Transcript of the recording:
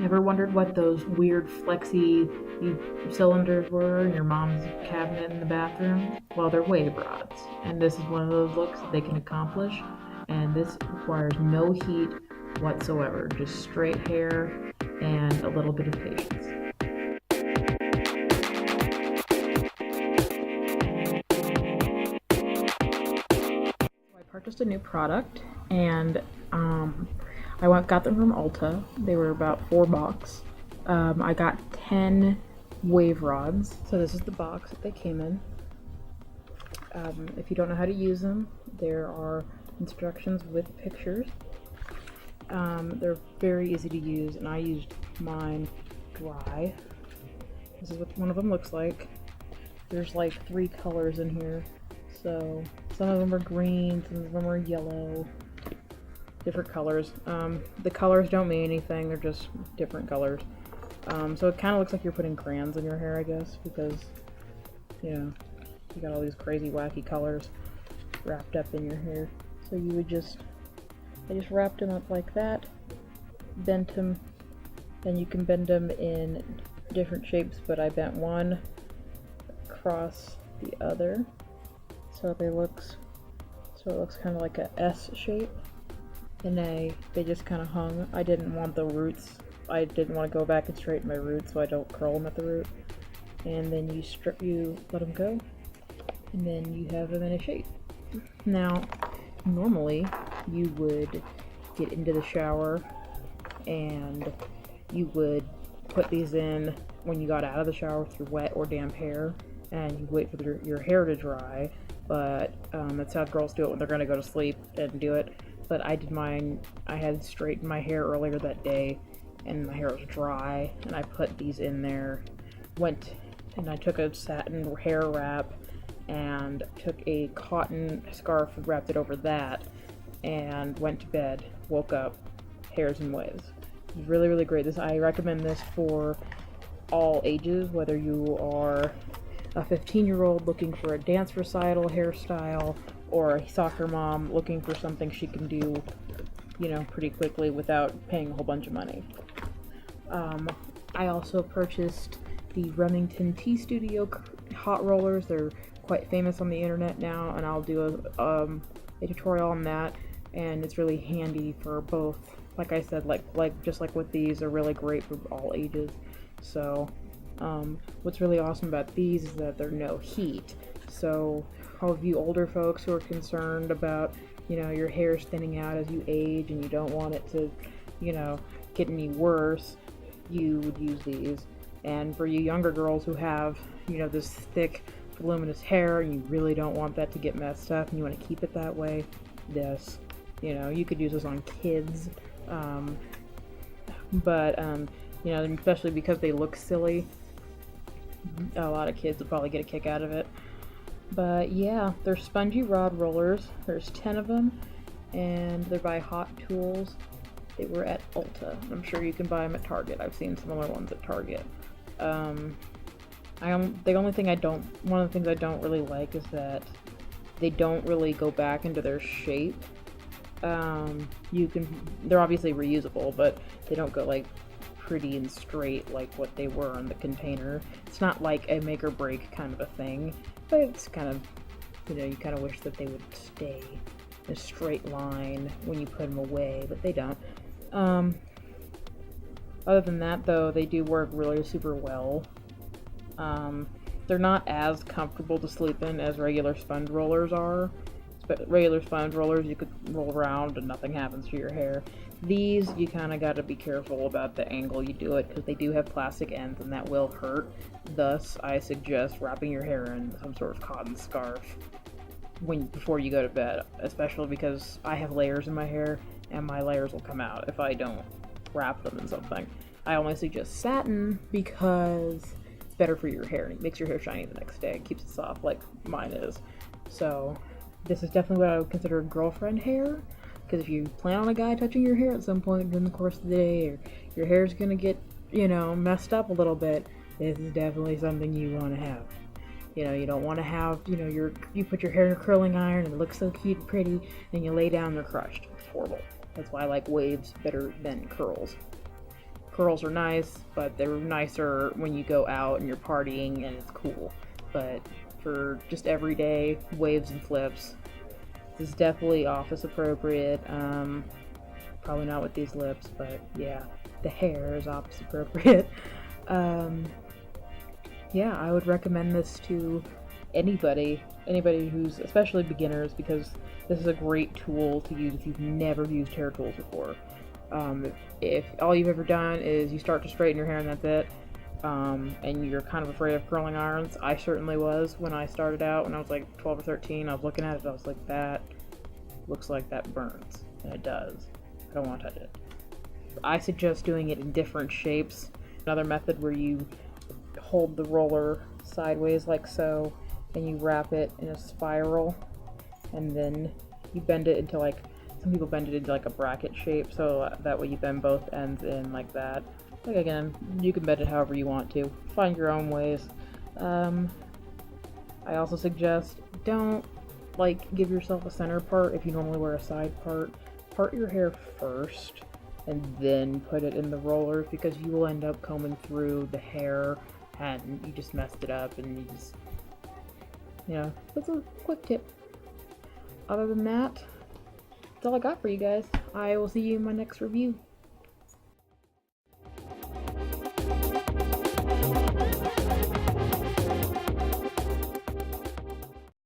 Ever wondered what those weird flexy cylinders were in your mom's cabinet in the bathroom? Well, they're wave rods, and this is one of those looks that they can accomplish. And this requires no heat whatsoever, just straight hair and a little bit of patience. So I purchased a new product, and got them from Ulta. They were about $4. I got 10 wave rods. So this is the box that they came in. If you don't know how to use them, there are instructions with pictures. They're very easy to use, and I used mine dry. This is what one of them looks like. There's like 3 colors in here. So some of them are green, some of them are yellow, different colors. The colors don't mean anything, they're just different colors. So it kind of looks like you're putting crayons in your hair, I guess, because, you know, you got all these crazy wacky colors wrapped up in your hair. So you would I just wrapped them up like that, bent them, and you can bend them in different shapes, but I bent one across the other, so it looks kind of like a S shape, and they just kind of hung. I didn't want the roots. I didn't want to go back and straighten my roots, so I don't curl them at the root. And then you let them go, and then you have them in a shape. Now, normally you would get into the shower and you would put these in when you got out of the shower with your wet or damp hair, and you wait for your hair to dry. But that's how girls do it when they're going to go to sleep and do it. But I did mine, I had straightened my hair earlier that day, and my hair was dry, and I put these in there, and I took a satin hair wrap and took a cotton scarf and wrapped it over that, and went to bed, woke up, hairs and waves. It was really, really great. I recommend this for all ages, whether you are a 15-year-old looking for a dance recital hairstyle, or a soccer mom looking for something she can do, pretty quickly without paying a whole bunch of money. I also purchased the Remington Tea Studio hot rollers. They're quite famous on the internet now, and I'll do a tutorial on that, and it's really handy for both. Like I said, just like with these, they're really great for all ages. So what's really awesome about these is that they're no heat. So all of you older folks who are concerned about, your hair thinning out as you age and you don't want it to, get any worse, you would use these. And for you younger girls who have, this thick, voluminous hair, and you really don't want that to get messed up and you want to keep it that way, you could use this on kids. Especially because they look silly, a lot of kids would probably get a kick out of it. But yeah, they're spongy rod rollers. There's 10 of them, and they're by Hot Tools. They were at Ulta. I'm sure you can buy them at Target. I've seen similar ones at Target. One of the things I don't really like is that they don't really go back into their shape. They're obviously reusable, but they don't go like pretty and straight like what they were in the container. It's not like a make or break kind of a thing, but it's kind of, you kind of wish that they would stay in a straight line when you put them away, but they don't. Other than that, though, they do work really super well. They're not as comfortable to sleep in as regular sponge rollers are. Regular sponge rollers, you could roll around and nothing happens to your hair. These, you kind of got to be careful about the angle you do it, because they do have plastic ends and that will hurt. Thus, I suggest wrapping your hair in some sort of cotton scarf before you go to bed, especially because I have layers in my hair and my layers will come out if I don't wrap them in something. I only suggest satin because it's better for your hair. It makes your hair shiny the next day. It keeps it soft like mine is. So this is definitely what I would consider girlfriend hair, because if you plan on a guy touching your hair at some point during the course of the day, or your hair's gonna get, messed up a little bit, this is definitely something you want to have. You don't want to have, you put your hair in a curling iron and it looks so cute and pretty, and you lay down and they're crushed. It's horrible. That's why I like waves better than curls. curls are nice, but they're nicer when you go out and you're partying and it's cool. But for just everyday waves and flips, this is definitely office appropriate. Probably not with these lips, but yeah, the hair is office appropriate. Yeah, I would recommend this to anybody who's, especially beginners, because this is a great tool to use if you've never used hair tools before. If all you've ever done is you start to straighten your hair and that's it, and you're kind of afraid of curling irons, I certainly was when I started out when I was like 12 or 13. I was looking at it, I was like, that looks like that burns, and it does. I don't want to touch it. I suggest doing it in different shapes. Another method where you hold the roller sideways like so, and you wrap it in a spiral, and then you bend it into, like, some people bend it into like a bracket shape, so that way you bend both ends in like that. Like, again, you can bend it however you want to. Find your own ways. I also suggest don't give yourself a center part if you normally wear a side part. Part your hair first and then put it in the rollers, because you will end up combing through the hair and you just messed it up, and you just, that's a quick tip. Other than that, that's all I got for you guys. I will see you in my next review.